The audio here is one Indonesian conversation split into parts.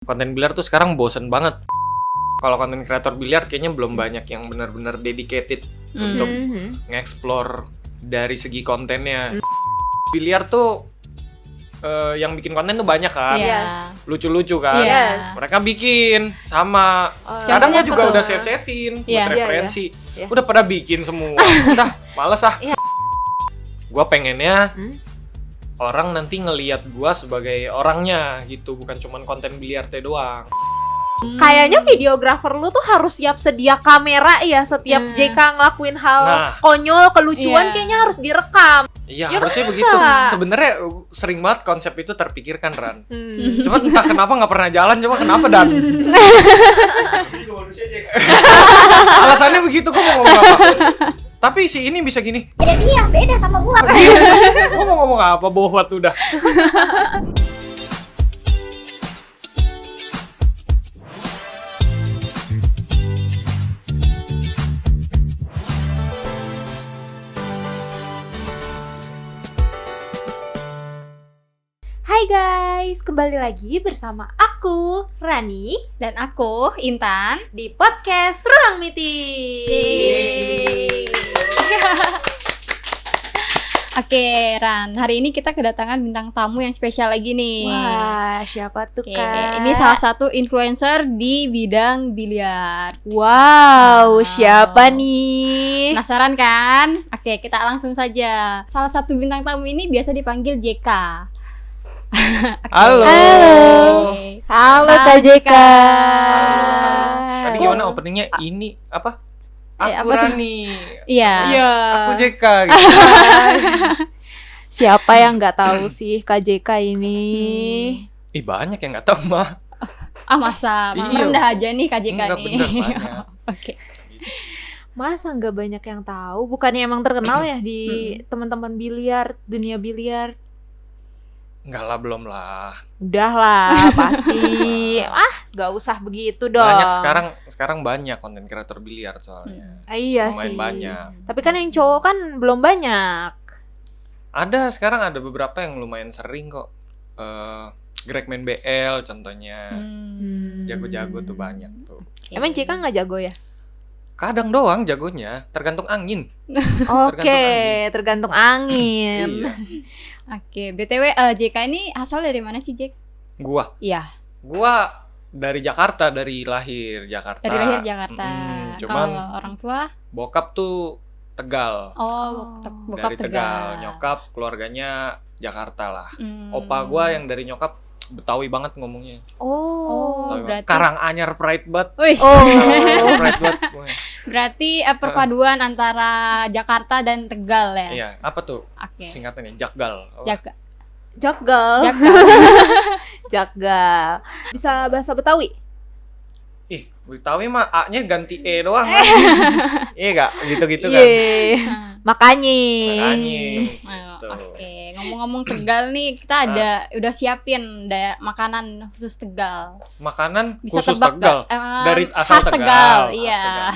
Konten biliar tuh sekarang bosen banget. Kalau konten kreator biliar kayaknya belum banyak yang benar-benar dedicated untuk nge-explore dari segi kontennya. Biliar tuh yang bikin konten tuh banyak kan, lucu-lucu kan. Mereka bikin sama. Kadang gue juga udah save-savein buat referensi. Udah pada bikin semua. Udah males ah. Gue pengennya orang nanti ngelihat gue sebagai orangnya gitu, bukan cuman konten biliarnya doang. Kayaknya videografer lu tuh harus siap sedia kamera ya setiap JK ngelakuin hal konyol, kelucuan kayaknya harus direkam. Iya, harusnya begitu. Sebenarnya sering banget konsep itu terpikirkan, Ran. Cuma entah kenapa nggak pernah jalan, coba kenapa Dan? Alasannya begitu, gue mau ngomong apa? Tapi si ini bisa gini. Ya dia beda sama gua. Gue mau ngomong apa? Bohwat udah. Hai guys, kembali lagi bersama aku, Rani, dan aku, Intan, di podcast Ruang Meeting. Oke, Ran, hari ini kita kedatangan bintang tamu yang spesial lagi nih. Wah, siapa tuh Kak? Ini salah satu influencer di bidang biliar. Wow, siapa nih? Penasaran kan? Oke, kita langsung saja. Salah satu bintang tamu ini biasa dipanggil JK. Halo. Halo Kak JK. Tadi gimana openingnya? Ini apa? Aku Rani. Iya. Aku JK gitu. Siapa yang nggak tahu sih Kak JK ini? Ih, banyak yang nggak tahu mah. Masa? Iya. Rendah aja nih Kak JK Enggak, nih. bener banyak. Oke. Masa nggak banyak yang tahu? Bukannya emang terkenal ya di teman-teman biliar, dunia biliar? Enggak lah, belum lah. Udah lah, pasti. Gak usah begitu dong. Banyak sekarang banyak konten kreator biliar soalnya. Iya lumayan sih. banyak. Tapi kan yang cowok kan belum banyak. Ada sekarang ada beberapa yang lumayan sering kok. Greg main BL contohnya. Jago-jago tuh banyak tuh. Emang Cika nggak jago ya? Kadang doang jagonya, tergantung angin. Oke, tergantung angin. Iya. Oke, BTW JK ini asal dari mana sih, Jack? Gua dari Jakarta, dari lahir Jakarta. Dari lahir Jakarta. Cuman kalau orang tua? bokap tuh Tegal. Bokap Dari Tegal. Nyokap keluarganya Jakarta lah. Opa gua yang dari nyokap Betawi banget ngomongnya. Betawi berarti Karanganyar pride banget. Pride banget. Berarti perpaduan antara Jakarta dan Tegal ya? Iya, apa tuh? Oke. Singkatannya Jakgal. Jakgal. Jakgal. Bisa bahasa Betawi? Ih, Betawi mah A-nya ganti E doang. Iya enggak? Gitu-gitu kan. Makanya. Gitu. Oke, ngomong-ngomong Tegal nih, kita udah siapin makanan khusus Tegal. Makanan Bisa khusus tebak Tegal. Dari asal khas Tegal. Iya.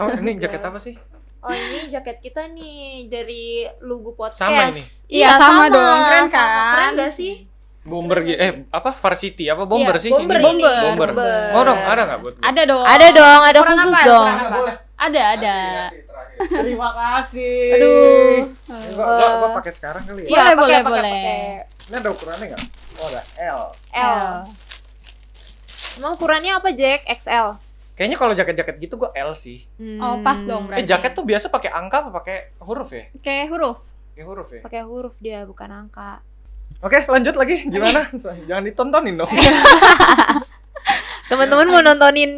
Oh, ini jaket apa sih? Oh, ini jaket kita nih dari Lugu Podcast. Sama ini? Iya, sama dong. Keren kan? Keren gak sih? Bomber apa Varsity apa bomber sih? Bomber Ini? ini. Bomber. Oh dong, ada nggak buat gua? Ada dong. Ada dong, ada Ukuran khusus apa? dong. Ukuran apa? Ada. Terima kasih. Aduh. Gua pakai sekarang kali ya. Iya, boleh. Ini ada ukurannya nggak? Oh, ada L. L. Emang ukurannya apa, Jack? XL. Kayaknya kalau jaket-jaket gitu gua L sih. Oh, pas dong berarti. Jaket tuh biasa pakai angka apa pakai huruf ya? Kayak huruf. Pakai huruf ya. Pakai huruf dia, bukan angka. Oke, lanjut lagi. Gimana? Jangan ditontonin dong. Teman-teman mau nontonin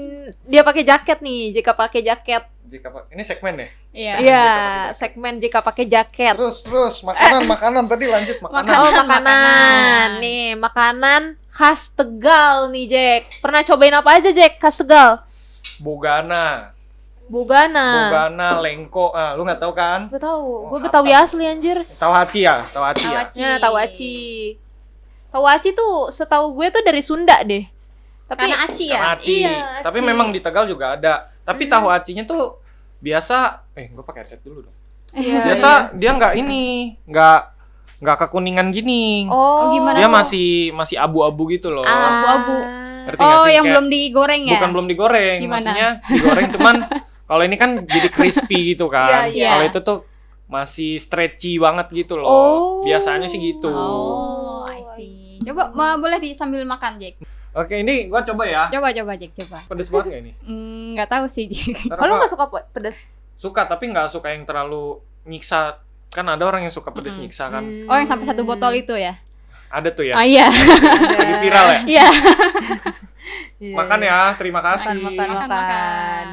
dia pakai jaket nih, jika pakai jaket. Ini segmen ya? Iya. Iya, segmen jika pakai jaket. Terus makanan tadi lanjut makanan. Oh, makanan. Nih, makanan khas Tegal nih, Jack. Pernah cobain apa aja, Jack? Khas Tegal? Bogana, lengko. Lu nggak tahu kan? Gue tahu. Oh, Gue Betawi asli anjir. Tahu Haci ya? Ya, tahu Aci. Tahu Aci tuh setahu gue tuh dari Sunda deh. Tapi Karena Aci ya? Karena Aci. Iya, Tapi Aci. memang di Tegal juga ada. Tapi tahu Acinya tuh biasa. Gue pakai headset dulu dong. Iya, Biasa dia nggak nggak kekuningan gini. Oh, gimana Dia tuh? masih abu-abu gitu loh. Abu-abu. Ngerti nggak Oh, sih? yang Kayak- belum digoreng ya? Bukan belum digoreng, Gimana? maksudnya digoreng cuman kalau ini kan jadi crispy gitu kan. Iya, iya. Kalau itu tuh masih stretchy banget gitu loh. Oh. Biasanya sih gitu. Oh, I see. Coba boleh sambil makan, Jack. Oke, ini gua coba ya. Coba Jack, coba. Pedes banget nggak ini? Nggak tahu sih, Jack. Ntar Oh, lu gua nggak suka pedas? suka tapi nggak suka yang terlalu nyiksa. Kan ada orang yang suka pedes nyiksa kan. Oh, yang sampai 1 botol itu ya? Ada tuh ya. Oh iya. Jadi viral ya. Iya. Iya, Makan iya. ya, terima kasih. Makan.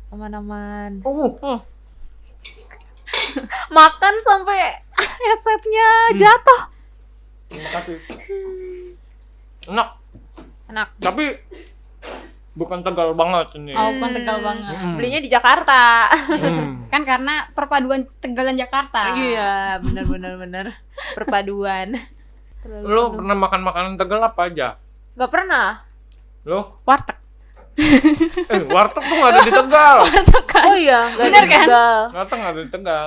Aman-aman. Oh, Makan sampai headsetnya jatuh. terima kasih. Enak, Enak. tapi bukan tegal banget ini. Oh, bukan Tegal banget. Belinya di Jakarta. Kan karena perpaduan Tegal dan Jakarta. Iya, benar. Perpaduan. Terlalu Lo penuh. pernah makan makanan tegal apa aja? Gak pernah. Lo? Warteg. Warteg tuh nggak ada di Tegal. Oh iya, gak Bener ada kan? juga. Warteg nggak ada di Tegal.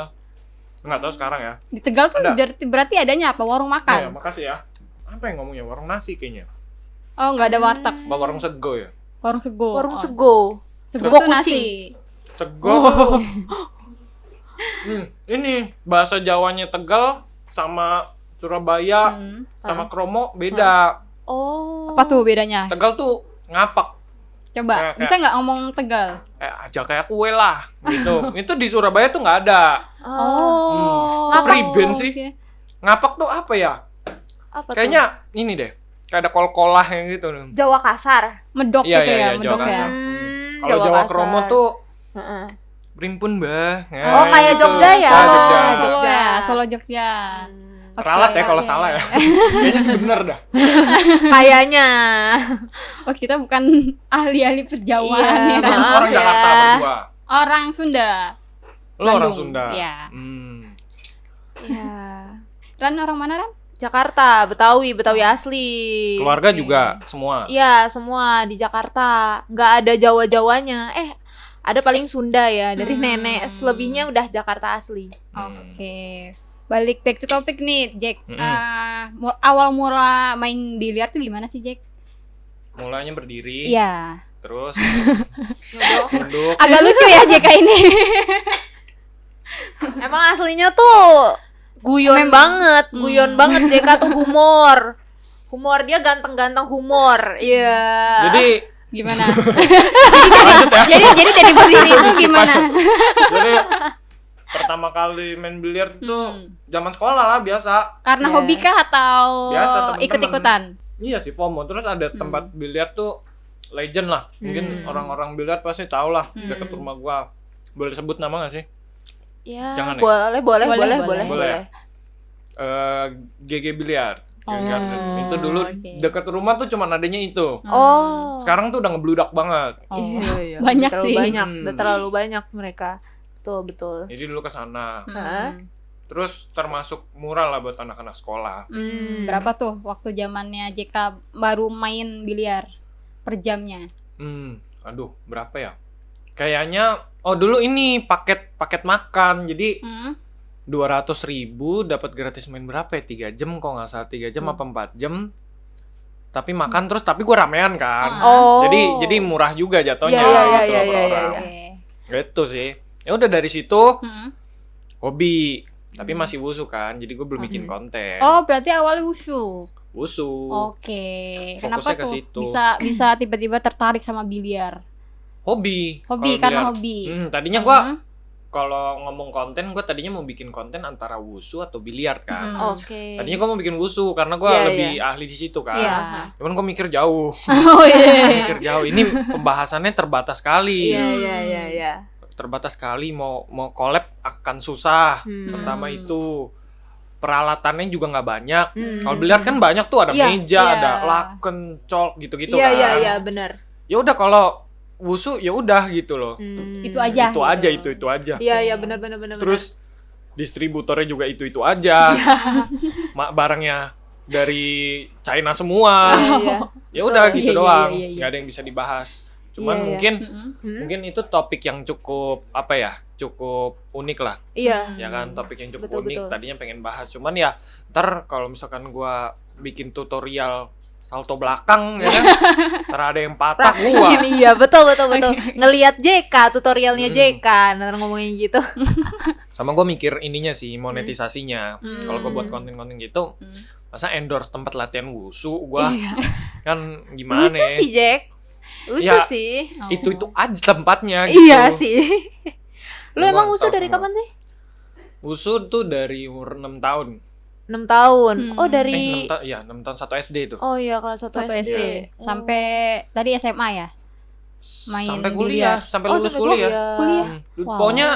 Nggak tahu sekarang ya. Di Tegal tuh Ada. berarti adanya apa? Warung Ya, makan. makasih ya. Apa yang ngomongnya? Warung nasi kayaknya. Oh, nggak ada warteg. Apa warung sego ya? Warung sego. Warung Oh. sego. Sego Sego tuh kucing. nasi. Sego. Ini bahasa Jawanya Tegal sama Surabaya sama Kromo beda. Oh. Apa tuh bedanya? Tegal tuh ngapak. Coba, Kayak- bisa nggak ngomong Tegal? Aja kayak kue lah gitu. Itu di Surabaya tuh nggak ada. Oh. Ngapak. Priben sih. Oke. Ngapak tuh apa ya? Apa tuh? Kayaknya ini deh. Kayak ada kol-kolah yang gitu. Jawa kasar. Medok Iya, gitu iya, ya, iya, medok Jawa ya. kasar. Kalau Jawa Kromo tuh Heeh. primpun bah. Oh, kayak Jogja ya? Solo, Jogja. Solo ya, Solo Jogja. Oke, Ralat ya kalau oke. salah ya. Kayaknya sih bener dah. Kayaknya. Oh, kita bukan ahli-ahli perjawaan Iya, ya. Kan maaf orang ya. Jakarta berdua. Orang Sunda. Lo orang Bandung, Sunda. iya. Iya. Ran orang mana, Ran? Jakarta, Betawi asli. Keluarga juga semua. Iya, semua di Jakarta. Nggak ada Jawa-Jawanya. Ada paling Sunda ya, dari nenek. Selebihnya udah Jakarta asli. Oke. Balik back to topic nih, Jack. Mm-mm. Awal mula main biliar tuh gimana sih, Jack? Mulanya berdiri, Iya. terus Nyodok. nunduk. Agak lucu ya JK ini. Emang aslinya tuh guyon banget, JK tuh humor. Humor dia ganteng-ganteng humor. Iya. Jadi Gimana? lanjut ya. jadi berdiri itu gimana? Jadi pertama kali main biliar tuh zaman sekolah lah biasa. Karena Iya. hobi kah atau Biasa, temen-temen. ikut-ikutan? Iya sih FOMO. Terus ada tempat biliar tuh legend lah. Mungkin orang-orang biliar pasti tahu lah dekat rumah gua. Boleh sebut nama gak sih? Ya, Jangan ya? boleh. Boleh. GG Biliar. Itu dulu oke. dekat rumah tuh cuma adanya itu. Oh. Sekarang tuh udah ngebludak banget. Iya. Banyak terlalu sih. Banyak, udah terlalu banyak mereka. Betul. Jadi dulu ke sana. Heeh. Terus termasuk murah lah buat anak-anak sekolah. Berapa tuh waktu zamannya JK baru main biliar per jamnya? Aduh, berapa ya? Kayaknya dulu ini paket makan. Jadi 200.000 dapat gratis main berapa ya? 3 jam kok nggak salah, 3 jam apa 4 jam. Tapi makan terus, tapi gue ramean kan. Oh. Jadi murah juga jatuhnya Iya, gitu loh per orang. Gitu sih. Ya udah dari situ hobi, tapi masih wusu kan. Jadi gue belum bikin konten. Oh, berarti awalnya wushu. Wusu. Oke. Fokusnya Kenapa ke tuh situ. bisa tiba-tiba tertarik sama biliar? Hobi. Hobi, Kalau karena biliar. hobi. Tadinya gue kalau ngomong konten, gue tadinya mau bikin konten antara wusu atau biliar kan. Oke. Tadinya gue mau bikin wusu karena gue Iya, lebih ahli di situ kan. Iya. Cuman gue mikir jauh. Oh iya. Mikir jauh. Ini pembahasannya terbatas sekali. Iya. Terbatas sekali, mau collab akan susah. Pertama itu peralatannya juga nggak banyak. Kalau biliar kan banyak tuh, ada Iya, meja, iya. ada laken, cok gitu-gitu Iya, kan. iya, benar. Ya udah kalau wusu ya udah gitu loh. Itu aja. Itu aja, itu aja. Iya, benar. Terus distributornya juga itu aja. Barangnya dari China semua. Iya. Ya udah gitu Iya, doang. iya. Nggak ada yang bisa dibahas. Cuman Iya, iya. mungkin itu topik yang cukup cukup unik lah. Iya. Ya kan, topik yang cukup Betul, unik. betul. Tadinya pengen bahas, cuman ya ntar kalau misalkan gua bikin tutorial salto belakang ya kan, ntar ada yang patah gua. Iya, betul. Ngelihat JK, tutorialnya JK, ntar ngomongin gitu. Sama gua mikir ininya sih, monetisasinya. Kalau gua buat Hmm. konten-konten gitu, masa endorse tempat latihan wushu gua Iya. kan gimana? Lucu sih, Jack. Lucu Ya, sih. Itu aja tempatnya gitu. Iya sih. Lu Gua emang tahu usul dari semua. kapan sih? Wushu tuh dari umur 6 tahun. 6 tahun. Oh, dari 6 tahun 1 SD itu. Oh iya, kelas 1 Satu SD. SD sampai tadi SMA ya. Main Sampai kuliah, sampai lulus sampai kuliah. Kuliah. Wow. Pokoknya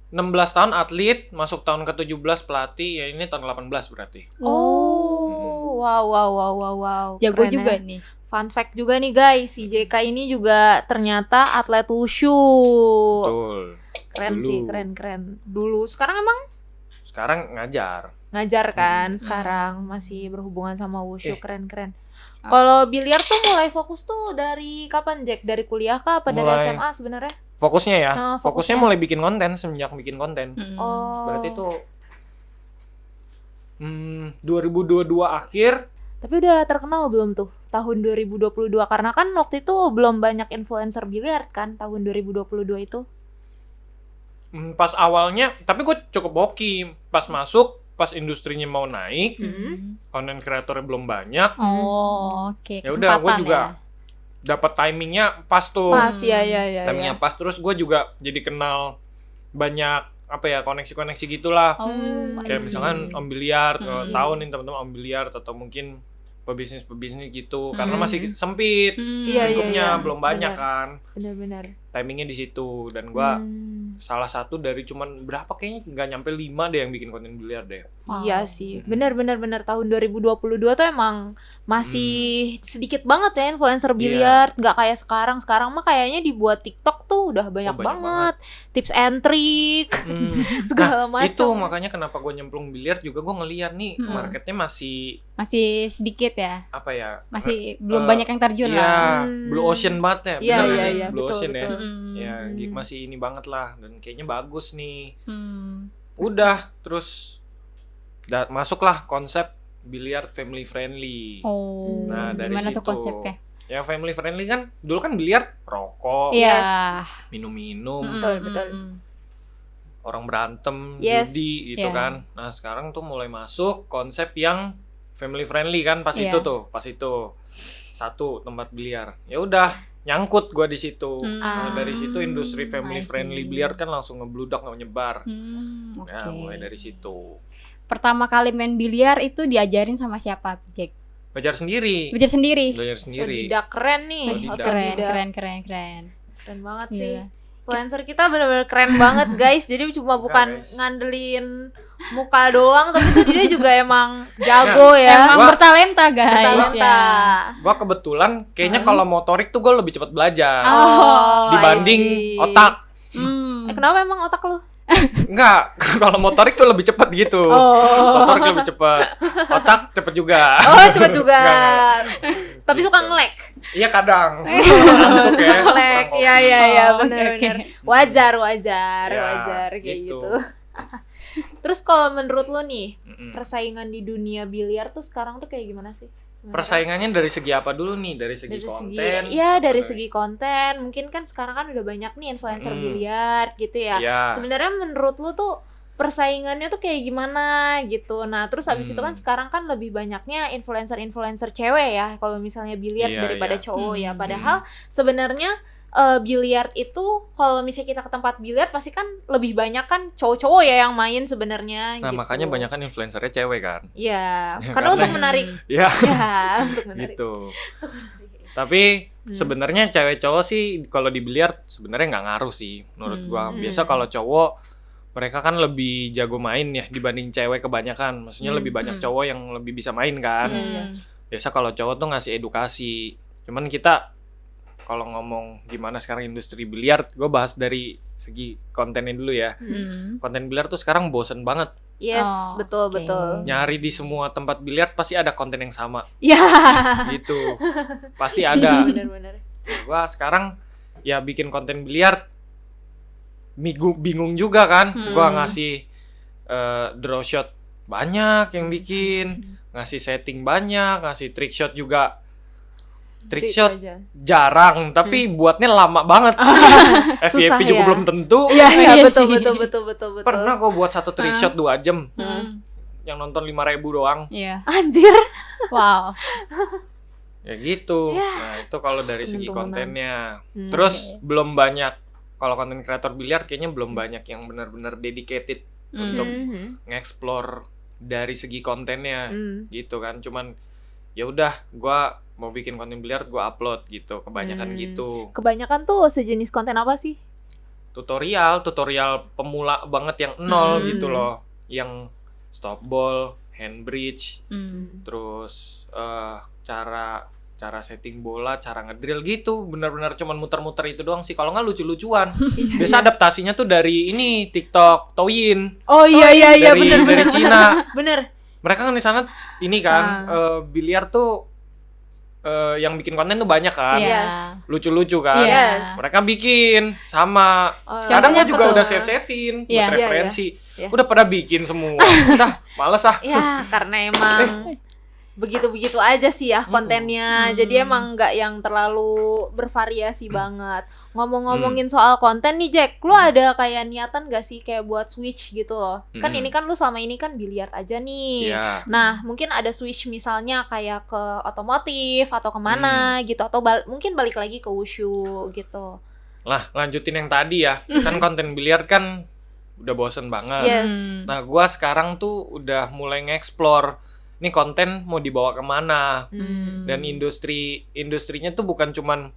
16 tahun atlet, masuk tahun ke-17 pelatih, ya ini tahun 18 berarti. Oh, wow. Jago Keren juga ya. nih. Fun fact juga nih guys, si JK ini juga ternyata atlet wushu. Betul. Keren Dulu. sih, keren. Dulu, sekarang emang Sekarang ngajar. ngajar kan, sekarang masih berhubungan sama wushu, Eh. keren. Kalau biliar tuh mulai fokus tuh dari kapan, Jack? Dari kuliah kah? Apa dari Mulai- SMA sebenarnya? Fokusnya ya, Nah, fokusnya fokusnya. mulai bikin konten, semenjak bikin konten. Oh. Berarti tuh 2022 akhir. Tapi udah terkenal belum tuh tahun 2022? Karena kan waktu itu belum banyak influencer biliar kan tahun 2022 itu. Pas awalnya, tapi gue cukup hoki. Pas masuk, pas industrinya mau naik, konten kreatornya belum banyak. Oh, oke. Ya udah, gue Kesempatan juga dapat timingnya pas tuh. Pas ya. Timingnya pas, terus gue juga jadi kenal banyak koneksi-koneksi gitulah. Oh, Kayak I misalkan see. Om Biliar, kalau Hmm. tahu nih teman-teman Om Biliar, atau mungkin pebisnis gitu. Karena Hmm. masih sempit, Iya, lingkupnya iya. belum banyak Benar. kan. Benar. Timingnya di situ, dan gua Hmm. salah satu dari cuman berapa, kayaknya nggak nyampe 5 deh yang bikin konten biliar deh. Wow. Iya sih, benar tahun 2022 tuh emang masih sedikit banget ya influencer biliar, nggak kayak sekarang. Sekarang mah kayaknya dibuat TikTok tuh udah banyak, banyak banget tips and trick Hmm. segala Nah, itu macam. makanya kenapa gue nyemplung biliar juga, gue ngeliat nih Hmm. marketnya masih Masih sedikit ya. apa ya? Masih belum eh, banyak yang terjun Iya, lah. blue ocean banget ya. Iya, bener nggak sih? iya, Blue betul, ocean ya. betul. Ya, gig masih ini banget lah, dan kayaknya bagus nih. Hmm. Udah, terus masuklah konsep biliar family friendly. Oh. Nah, dari gimana tuh situ. konsepnya? Ya family friendly kan, dulu kan biliar rokok, Iya. minum-minum, Betul. orang berantem, Yes. judi gitu Iya. kan. Nah, sekarang tuh mulai masuk konsep yang family friendly kan, pas Iya. itu tuh, pas itu satu tempat biliar. Ya udah, nyangkut gua di situ. Nah, dari situ industri family I see. friendly biliar kan langsung ngebludak, nyebar. Oke. Ya, mulai dari situ. Pertama kali main biliar itu diajarin sama siapa, Jack? Belajar sendiri. Belajar sendiri. Belajar sendiri. Tidak keren nih, Wih, otodidak. Keren. Keren banget sih. Gila. Influencer kita benar-benar keren banget guys. Jadi cuma bukan guys. ngandelin muka doang, tapi tuh dia juga emang jago ya. Emang Gua- bertalenta, guys. Bertalenta. Ya. Gua kebetulan kayaknya kalau motorik tuh gua lebih cepat belajar Oh, dibanding I see. otak. Kenapa emang otak lu? Enggak, kalau motorik tuh lebih cepat gitu. Motorik lebih cepat. Otak cepet juga. Oh, cepet juga. Enggak. Tapi suka nge-lag. Iya kadang. Ngantuk ya. Nge-lag. kurang Iya, kopi. iya, Oh, benar-benar. oke. Wajar Ya, kayak gitu. gitu. Terus kalau menurut lu nih, Mm-mm. persaingan di dunia biliar tuh sekarang tuh kayak gimana sih? sebenarnya? Persaingannya dari segi apa dulu nih? Dari segi konten? Iya, apa dari segi konten. Mungkin kan sekarang kan udah banyak nih influencer biliar gitu ya. Iya. Sebenarnya menurut lu tuh persaingannya tuh kayak gimana gitu. Nah, terus abis itu kan sekarang kan lebih banyaknya influencer cewek ya kalau misalnya biliar Iya, daripada iya. cowok ya. Padahal sebenarnya biliar itu kalau misalnya kita ke tempat biliar pasti kan lebih banyak kan cowok-cowok ya yang main sebenarnya Nah, gitu. makanya banyak kan influencernya cewek kan. Iya, Ya, karena untuk karena- menarik Iya, ya, untuk menarik. gitu. Tapi sebenarnya cewek cowok sih kalau di biliar sebenarnya nggak ngaruh sih menurut gua. Biasa kalau cowok mereka kan lebih jago main ya dibanding cewek kebanyakan. Maksudnya lebih banyak cowok yang lebih bisa main kan. Biasa kalau cowok tuh ngasih edukasi. Cuman kita kalau ngomong gimana sekarang industri biliar, gue bahas dari segi kontennya dulu ya. Konten biliar tuh sekarang bosen banget. Yes, Oh, betul oke. betul. Nyari di semua tempat biliar pasti ada konten yang sama Ya, gitu. Pasti ada. benar-benar. Gue sekarang ya bikin konten biliar bingung juga kan. Gua ngasih draw shot banyak yang bikin, ngasih setting banyak, ngasih trick shot juga. Trick Itu shot aja. jarang, tapi buatnya lama banget. Susah FYP juga ya? belum tentu. Iya, Iya betul, sih. betul. Pernah kok buat satu trick shot 2 jam. Yang nonton 5.000 doang. Iya. Anjir. Wow. Ya gitu. Nah, itu kalau dari segi Penuntunan. kontennya. Terus belum banyak, kalau konten kreator biliar kayaknya belum banyak yang benar-benar dedicated untuk nge-explore dari segi kontennya gitu kan. Cuman ya udah, gua mau bikin konten biliar gua upload gitu, kebanyakan gitu. Kebanyakan tuh sejenis konten apa sih? Tutorial pemula banget yang nol gitu loh. Yang stop ball, hand bridge, terus cara setting bola, cara ngedrill gitu. Benar-benar cuman muter-muter itu doang sih. Kalau nggak lucu-lucuan. Biasa adaptasinya tuh dari ini TikTok, Douyin. Oh iya dari Cina. Bener. Mereka kan di sana ini kan biliar tuh yang bikin konten tuh banyak kan. Yes. Lucu-lucu kan. Yes. Mereka bikin sama. Kadang Contohnya gue juga apa udah tuh? save-savein Iya. buat referensi. Iya. Udah pada bikin semua. Udah, males ah. Ya, karena emang begitu-begitu aja sih ya kontennya. Jadi emang nggak yang terlalu bervariasi banget. Ngomongin soal konten nih Jack, lu ada kayak niatan gak sih kayak buat switch gitu loh? Kan ini kan lu selama ini kan biliar aja nih. Iya. Nah, mungkin ada switch misalnya kayak ke otomotif atau kemana gitu, atau mungkin balik lagi ke wushu gitu. Lah, lanjutin yang tadi ya. Kan konten biliar kan udah bosen banget. Yes. Nah, gua sekarang tuh udah mulai nge-explore nih konten mau dibawa kemana. Dan industrinya tuh bukan cuman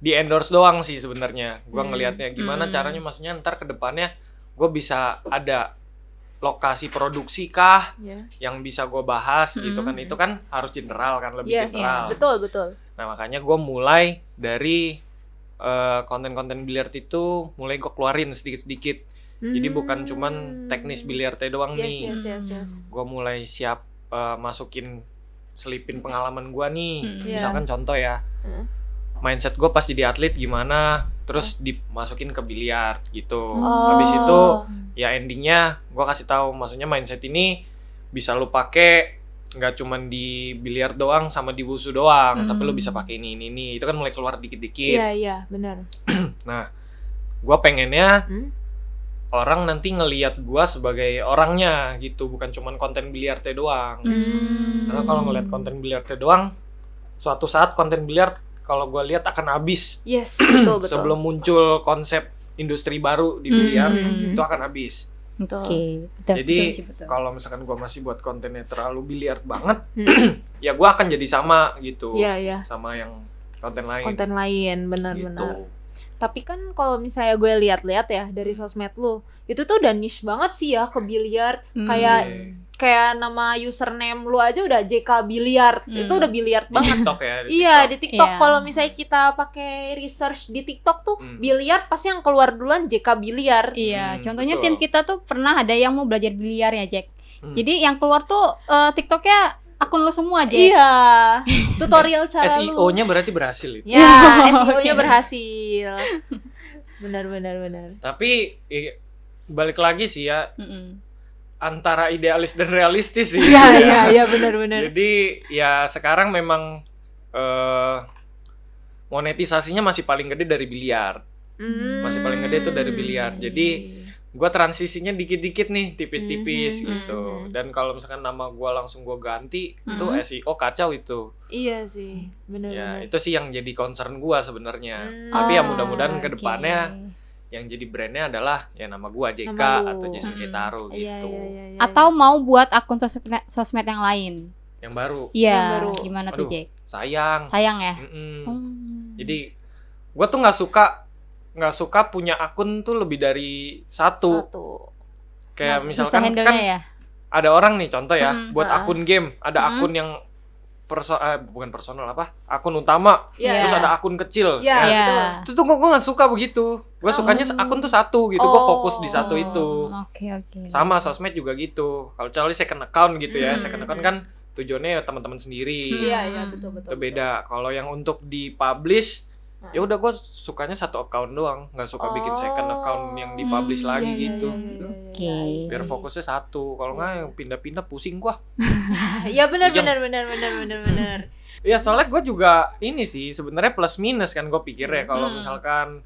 di endorse doang sih sebenarnya. Gua ngelihatnya gimana caranya, maksudnya ntar ke depannya gua bisa ada lokasi produksi kah yang bisa gua bahas gitu kan. Itu kan harus general kan, lebih general. Betul. Nah, makanya gua mulai dari konten-konten biliar itu mulai gua keluarin sedikit-sedikit. Jadi bukan cuman teknis biliar doang nih. Yes. Gua mulai siap masukin, selipin pengalaman gua nih. Iya. Misalkan contoh ya, mindset gue pas jadi atlet gimana, terus dimasukin ke biliar gitu. Habis itu ya endingnya gue kasih tahu, maksudnya mindset ini bisa lu pakai nggak cuman di biliar doang sama di wushu doang, tapi lu bisa pakai ini. Itu kan mulai keluar dikit-dikit. Iya, benar. Nah, gue pengennya orang nanti ngelihat gue sebagai orangnya gitu, bukan cuman konten biliar doang. Karena kalau ngelihat konten biliar doang, suatu saat konten biliar kalau gue lihat akan habis. Yes, betul. Sebelum muncul konsep industri baru di biliar, itu akan habis. Oke. Betul, Jadi betul sih, betul. kalau misalkan gue masih buat kontennya terlalu biliar banget, ya gue akan jadi sama gitu, Iya. sama yang konten lain. Konten lain, benar. Gitu. Tapi kan kalau misalnya gue lihat-lihat ya dari sosmed lu, itu tuh udah niche banget sih ya ke biliar. Kayak nama username lu aja udah JK Biliar. Itu udah biliar Di banget. TikTok ya. Iya, di TikTok. Iya. Kalau misalnya kita pakai research di TikTok tuh biliar pasti yang keluar duluan JK Biliar. Iya, contohnya betul. tim kita tuh pernah ada yang mau belajar biliar ya, Jack. Jadi yang keluar tuh TikToknya akun lo semua, Jack. Iya. Tutorial cara lu. SEO-nya berarti berhasil itu. Ya, SEO-nya berhasil. Benar. Tapi balik lagi sih ya, antara idealis dan realistis sih. Iya, benar. Jadi ya sekarang memang monetisasinya masih paling gede dari biliar. Masih paling gede itu dari biliar. Jadi gue transisinya dikit-dikit nih, tipis-tipis gitu. Dan kalau misalkan nama gue langsung gue ganti, itu SEO kacau itu. Iya sih, benar. Ya itu sih yang jadi concern gue sebenarnya. Tapi ya mudah-mudahan ke depannya yang jadi brandnya adalah ya nama gue JK Nama lu. atau Jason Ketaro gitu. Iya. Atau mau buat akun sosmed yang lain. Yang baru. Yang Iya, baru. gimana tuh, Aduh, Jack? sayang. Sayang ya? Jadi gue tuh nggak suka punya akun tuh lebih dari satu. Kayak Bisa misalkan handle-nya kan ya? ada orang nih contoh ya, buat akun game, ada akun yang bukan personal akun utama, Iya. terus ada akun kecil. Iya, ya. betul. Itu tuh gue nggak suka begitu. Gue sukanya akun tuh satu gitu, gue fokus di satu itu. Oke. Sama sosmed juga gitu. Kalau kecuali second account gitu ya, second account kan tujuannya ya teman-teman sendiri. Iya, betul. Itu beda. Kalau yang untuk dipublish Ya udah gue sukanya satu account doang, nggak suka bikin second account yang dipublish lagi gitu. Oke. Biar fokusnya satu. Kalau nggak yang pindah-pindah pusing gua. Ya benar. Ya soalnya gue juga ini sih sebenarnya plus minus kan gue pikir ya kalau misalkan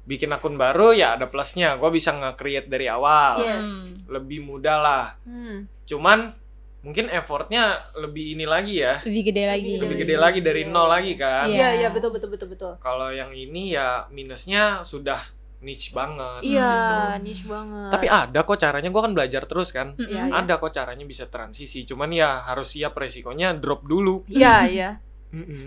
bikin akun baru ya ada plusnya, gue bisa nge-create dari awal, lebih mudah lah. Cuman mungkin effortnya lebih ini lagi ya, Lebih gede lagi dari nol lagi kan. Iya betul. Kalau yang ini ya minusnya sudah niche banget. Iya, niche banget. Tapi ada kok caranya, gue kan belajar terus kan. Iya. Ada kok caranya bisa transisi, cuman ya harus siap resikonya drop dulu. Iya.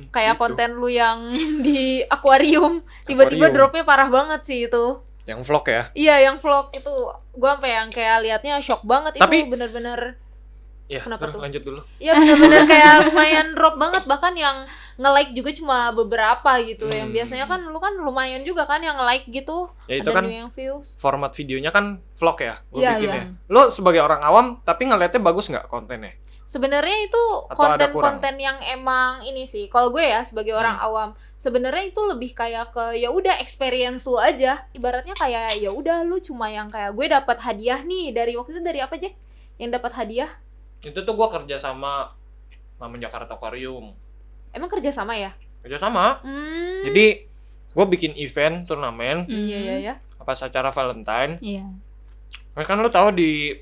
Kayak gitu. konten lu yang di akuarium, tiba-tiba dropnya parah banget sih itu. Yang vlog ya? Iya, yang vlog itu, gua sampai yang kayak liatnya shock banget. Tapi, itu bener-bener. Ya, Kenapa tuh? lanjut dulu. Iya bener-bener kayak lumayan drop banget, bahkan yang nge-like juga cuma beberapa gitu. Yang biasanya kan lu kan lumayan juga kan yang nge-like gitu. Ya itu ada kan yang views. format videonya kan vlog ya, gue Iya, bikinnya. Lo sebagai orang awam, tapi ngeliatnya bagus nggak kontennya? Sebenarnya itu Atau ada konten-konten yang emang ini sih. Kalau gue ya sebagai orang awam, sebenarnya itu lebih kayak ke ya udah experience lu aja. Ibaratnya kayak ya udah lu cuma yang kayak gue dapat hadiah nih dari waktu itu dari apa Jack? Yang dapat hadiah? Itu tuh gue kerja sama Jakarta Aquarium. Emang kerja sama ya? Kerja sama. Jadi gue bikin event turnamen Iya. pas acara Valentine. Iya. Nah, kan lu tahu di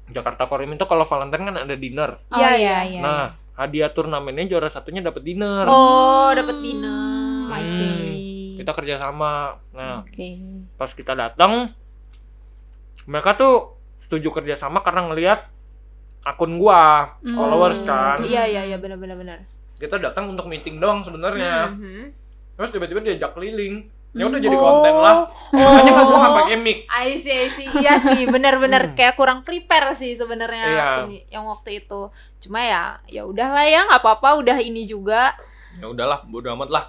Jakarta Aquarium itu kalau Valentine kan ada dinner. Iya. Nah, hadiah turnamennya juara satunya dapat dinner. Oh, dapat dinner. I see. Kita kerja sama. Nah, Oke. pas kita datang, mereka tuh setuju kerja sama karena ngelihat akun gua, followers kan. Iya, benar. Kita datang untuk meeting doang sebenarnya. Terus tiba-tiba diajak keliling. Ya udah jadi Oh. konten lah. Makanya kan gua nggak pakai mic. I see. Iya sih, benar-benar kayak kurang prepare sih sebenarnya Iya. yang waktu itu. Cuma ya udahlah ya, nggak apa-apa, udah ini juga. Ya udahlah, bodo amat lah.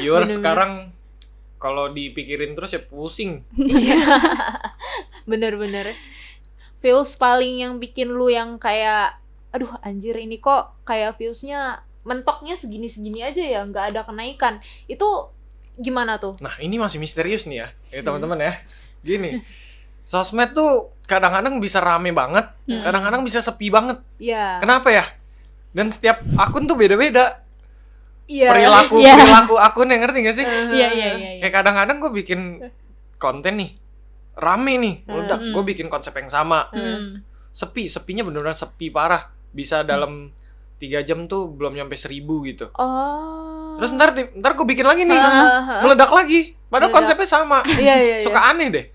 Viewers sekarang kalau dipikirin terus ya pusing. Bener. Views paling yang bikin lu yang kayak aduh anjir ini kok kayak viewsnya mentoknya segini-segini aja ya, nggak ada kenaikan. Itu gimana tuh? Nah, ini masih misterius nih ya teman-teman ya. Gini, sosmed tuh kadang-kadang bisa rame banget, kadang-kadang bisa sepi banget. Iya. Kenapa ya? Dan setiap akun tuh beda-beda. Iya. Perilaku akun yang ngerti gak sih? Iya. Kayak kadang-kadang gue bikin konten nih, rame nih, udah gue bikin konsep yang sama. Sepinya beneran sepi parah. Bisa dalam 3 jam tuh belum nyampe 1000 gitu. Oh. Terus ntar gue bikin lagi nih, meledak lagi. Padahal konsepnya sama. Iya. Suka aneh deh.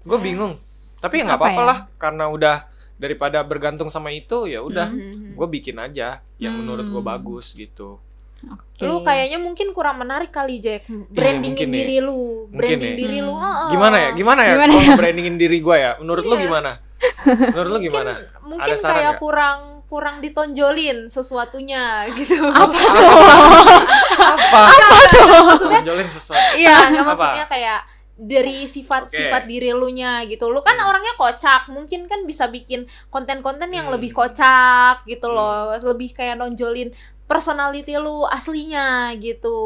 Gue bingung. Tapi ya nggak apa-apa lah, karena udah daripada bergantung sama itu ya udah, gue bikin aja yang menurut gue bagus gitu. Lu kayaknya mungkin kurang menarik kali Jack, brandingin diri lu, diri lu. Gimana ya kalau brandingin diri gue ya? Menurut lu gimana? Mungkin Ada saran kayak nggak? kurang ditonjolin sesuatunya gitu. Apa? Maksudnya Tonjolin sesuatu. iya, nggak Apa? maksudnya kayak dari sifat-sifat diri lu nya gitu. Lu kan orangnya kocak, mungkin kan bisa bikin konten-konten yang lebih kocak gitu loh, lebih kayak nonjolin personality lu aslinya gitu.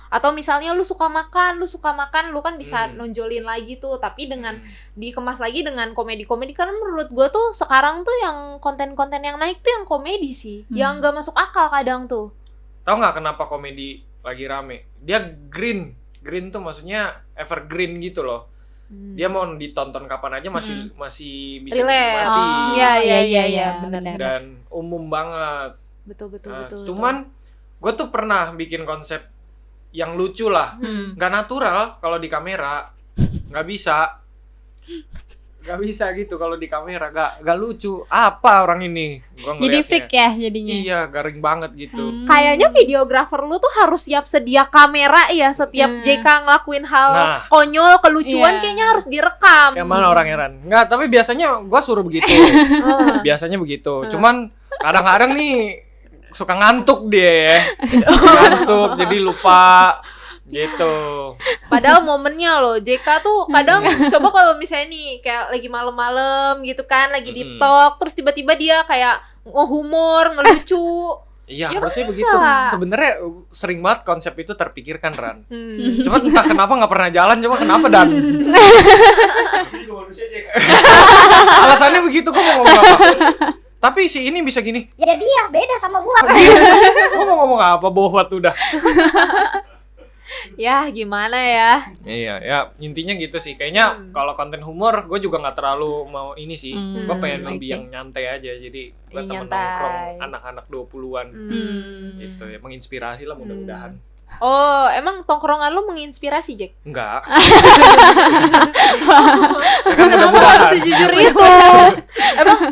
Atau misalnya lu suka makan, lu kan bisa nonjolin lagi tuh, tapi dengan dikemas lagi dengan komedi-komedi. Karena menurut gua tuh sekarang tuh yang konten-konten yang naik tuh yang komedi sih, yang nggak masuk akal kadang tuh. Tahu nggak kenapa komedi lagi rame? Dia green tuh maksudnya evergreen gitu loh. Dia mau ditonton kapan aja masih bisa Relax. dinikmati. Iya, benar. Dan umum banget. Betul. Cuman gue tuh pernah bikin konsep yang lucu lah, nggak natural kalau di kamera, nggak bisa gitu kalau di kamera, nggak lucu. Apa orang ini? Gua Jadi ngeliatnya. freak ya jadinya. Iya, garing banget gitu. Kayaknya videografer lu tuh harus siap sedia kamera ya setiap JK ngelakuin hal konyol, kelucuan kayaknya harus direkam. Yang mana orang heran? Nggak, tapi biasanya gue suruh begitu. Biasanya begitu. Cuman kadang-kadang nih suka ngantuk dia ya. Ngantuk jadi lupa gitu. Padahal momennya loh JK tuh kadang coba kalau misalnya nih kayak lagi malam-malam gitu kan, lagi di talk terus tiba-tiba dia kayak ngehumor, ngelucu. Iya, Ya, harusnya masa? begitu. Sebenarnya sering banget konsep itu terpikirkan, Ran. Cuma entah kenapa nggak pernah jalan, cuma kenapa Dan? Alasannya begitu, gue mau ngomong apa? Tapi si ini bisa gini. Ya dia beda sama gua. Gue mau ngomong apa? Bohwat udah. Ya gimana ya? Iya, ya intinya gitu sih. Kayaknya kalau konten humor, gue juga nggak terlalu mau ini sih. Gue pengen lebih yang nyantai aja. Jadi gue temen Nyantai. nongkrong anak-anak 20-an Hmm. gitu ya. Menginspirasi lah mudah-mudahan. Oh, emang tongkrongan lu menginspirasi, Jack? Enggak. Ya kan mudah-mudahan. Sejujur itu.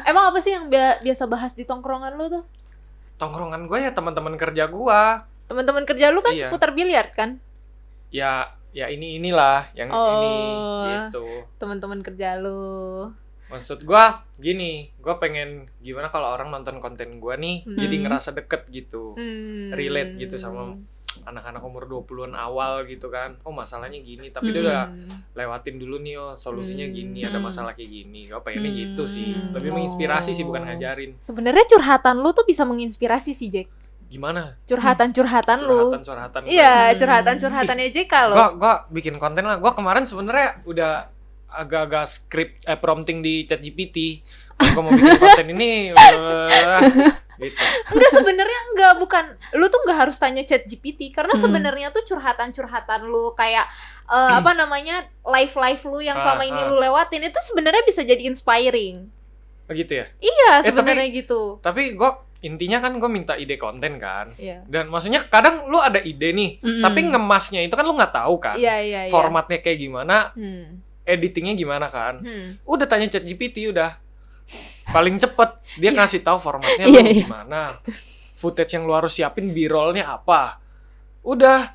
emang apa sih yang biasa bahas di tongkrongan lu tuh? Tongkrongan gue ya teman-teman kerja gue. Teman-teman kerja lu kan Iya. seputar biliar kan? Ya inilah yang ini Oh. gitu. Teman-teman kerja lu. Maksud gua gini, gua pengen gimana kalau orang nonton konten gua nih jadi ngerasa deket gitu. Relate gitu sama anak-anak umur 20-an awal gitu kan. Oh, masalahnya gini, tapi dia udah lewatin dulu nih, oh solusinya gini, ada masalah kayak gini. Gua pengennya gitu sih. Lebih menginspirasi sih, bukan ngajarin. Sebenarnya curhatan lu tuh bisa menginspirasi sih, Jack. Gimana? Curhatan lu. Curhatan. Iya, curhatannya JK lo. Gua bikin konten lah. Gua kemarin sebenarnya udah agak-agak prompting di ChatGPT. Gua mau bikin konten ini gitu. Enggak, sebenarnya bukan. Lu tuh enggak harus tanya ChatGPT karena sebenarnya tuh curhatan lu kayak apa namanya? live lu yang selama ini lu lewatin itu sebenarnya bisa jadi inspiring. Begitu ya? Iya, sebenarnya gitu. Tapi intinya kan gue minta ide konten kan. Iya. Dan maksudnya kadang lu ada ide nih, tapi ngemasnya itu kan lu nggak tahu kan. Iya. Formatnya kayak gimana, editingnya gimana kan. Udah tanya ChatGPT udah. Paling cepet dia ngasih tahu formatnya lu gimana. Footage yang lu harus siapin B-rollnya apa. Udah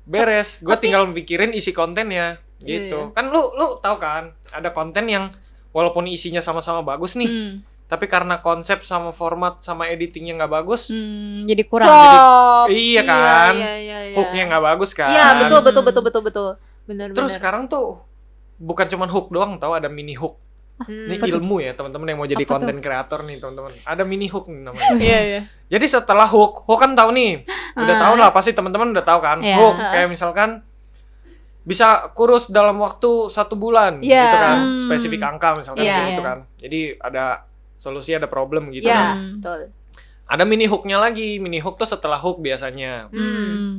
beres. Gue tinggal mikirin isi kontennya gitu. Kan lu tahu kan, ada konten yang walaupun isinya sama-sama bagus nih, tapi karena konsep sama format sama editingnya nggak bagus, jadi kurang. iya kan, Iya. hooknya nggak bagus kan. Iya, betul. Benar. Terus sekarang tuh bukan cuma hook doang, tahu ada mini hook. Ini ilmu ya teman-teman yang mau jadi konten kreator nih teman-teman. Ada mini hook nih namanya. Iya. Jadi setelah hook kan tahu nih, udah tahu lah pasti teman-teman udah tahu kan. Iya. Hook kayak misalkan bisa kurus dalam waktu 1 bulan Iya. gitu kan, spesifik angka misalkan Iya. kayak gitu kan. Jadi ada solusi, ada problem gitu Iya, kan. betul. Ada mini hooknya lagi. Mini hook tuh setelah hook biasanya.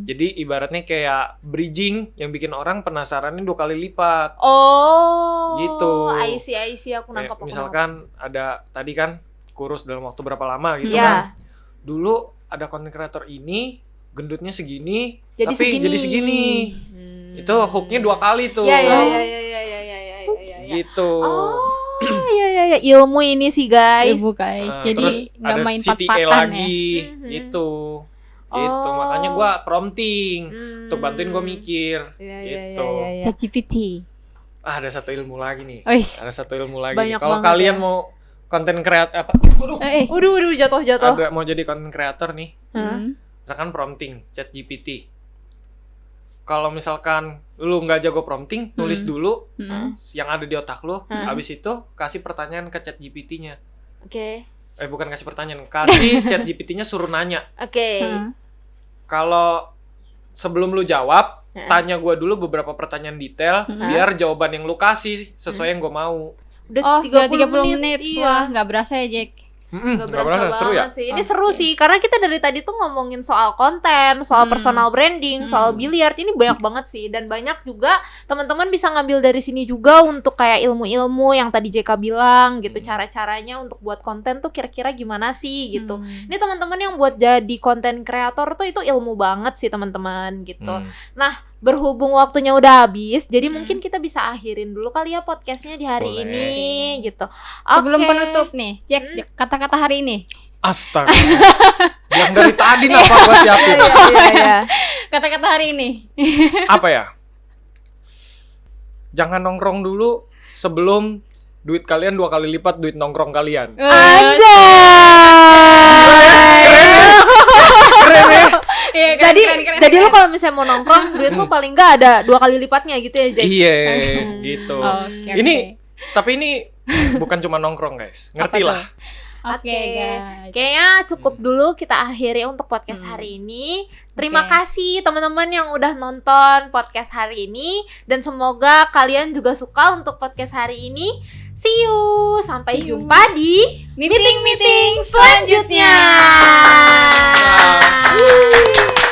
Jadi ibaratnya kayak bridging yang bikin orang penasarannya 2 kali lipat. Oh. Gitu. I see, aku Kayak nangkap. misalkan ada tadi kan kurus dalam waktu berapa lama gitu Iya. kan. Dulu ada konten kreator ini gendutnya segini, tapi jadi segini. Itu hooknya 2 kali tuh. Iya. Gitu. Oh, iya. Ilmu ini sih, guys. Ibu guys. Nah, Jadi terus nggak ada main CTA pat-patan ya. lagi gitu. Gitu. Oh. Makanya gua prompting untuk bantuin gua mikir Iya. gitu. ChatGPT. Ada satu ilmu lagi nih. Wis. Ada satu ilmu lagi. Banyak Kalau banget kalian ya. mau konten kreator apa? Udah jatuh. Ada mau jadi konten kreator nih. Hah? Misalkan prompting ChatGPT. Kalau misalkan lu nggak jago prompting, nulis dulu yang ada di otak lu, habis itu kasih pertanyaan ke ChatGPT-nya. Oke. Bukan kasih pertanyaan, kasih ChatGPT-nya suruh nanya. Oke. Kalau sebelum lu jawab, tanya gua dulu beberapa pertanyaan detail, biar jawaban yang lu kasih sesuai yang gua mau. Udah 30 menit. Wah, Iya. nggak berasa ya, Jack. Nggak Nggak berasa berasa, seru ya? banget sih. Ini seru sih, karena kita dari tadi tuh ngomongin soal konten, soal personal branding, soal biliar. Ini banyak banget sih, dan banyak juga teman-teman bisa ngambil dari sini juga untuk kayak ilmu-ilmu yang tadi JK bilang gitu, cara-caranya untuk buat konten tuh kira-kira gimana sih gitu. Ini teman-teman yang buat jadi konten kreator tuh itu ilmu banget sih teman-teman gitu. Nah, berhubung waktunya udah habis, jadi mungkin kita bisa akhirin dulu kali ya podcastnya di hari Boleh. ini gitu. Sebelum Oke. penutup nih, Jack, kata-kata hari ini. Astaga. Yang dari tadi apa gua siapin? Iya. Kata-kata hari ini. Apa ya? Jangan nongkrong dulu sebelum duit kalian 2 kali lipat duit nongkrong kalian. Keren ya? Iya, keren. Jadi lu kalau misalnya mau nongkrong, duit lu paling nggak ada 2 kali lipatnya gitu ya, Jack. Iya, gitu. Oke. Ini tapi ini bukan cuma nongkrong, guys. Ngerti Apa lah. tuh? Oke, guys. Kayaknya cukup dulu kita akhiri untuk podcast hari ini. Terima kasih teman-teman yang udah nonton podcast hari ini. Dan semoga kalian juga suka untuk podcast hari ini. See you. Sampai jumpa di meeting-meeting selanjutnya. Wow.